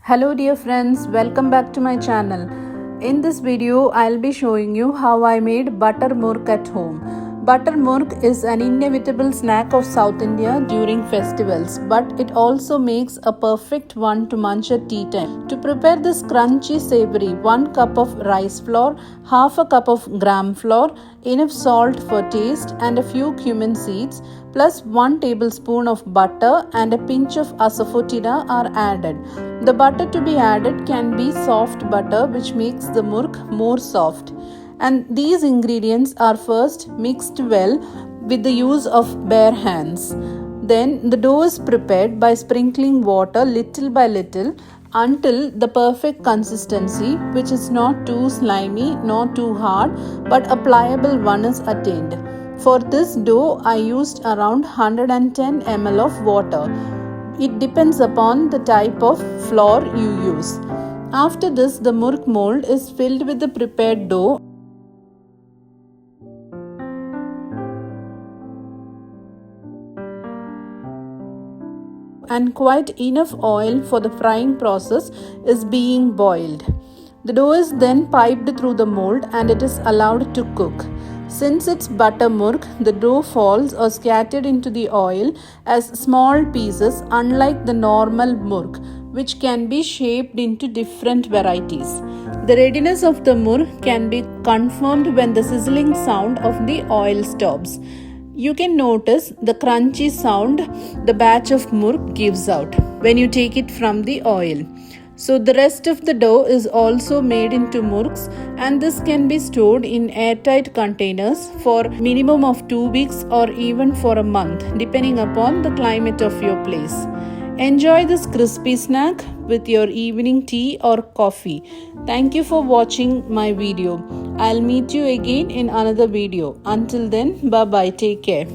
Hello dear friends, welcome back to my channel. In this video, I'll be showing you how I made butter murk at home. Butter murk is an inevitable snack of South India during festivals, but it also makes a perfect one to munch at tea time. To prepare this crunchy savory, 1 cup of rice flour, half a cup of gram flour, enough salt for taste and a few cumin seeds, plus 1 tablespoon of butter and a pinch of asafoetida are added. The butter to be added can be soft butter which makes the murk more soft. And these ingredients are first mixed well with the use of bare hands. Then the dough is prepared by sprinkling water little by little until the perfect consistency, which is not too slimy, not too hard, but a pliable one is attained. For this dough, I used around 110 ml of water. It depends upon the type of flour you use. After this, the murk mold is filled with the prepared dough and quite enough oil for the frying process is being boiled. The dough is then piped through the mold and it is allowed to cook. Since it's butter murk, the dough falls or scattered into the oil as small pieces, unlike the normal murk, which can be shaped into different varieties. The readiness of the murk can be confirmed when the sizzling sound of the oil stops. You can notice the crunchy sound the batch of murk gives out when you take it from the oil. So the rest of the dough is also made into murks, and this can be stored in airtight containers for minimum of 2 weeks or even for a month depending upon the climate of your place. Enjoy this crispy snack with your evening tea or coffee. Thank you for watching my video. I'll meet you again in another video. Until then, bye bye. Take care.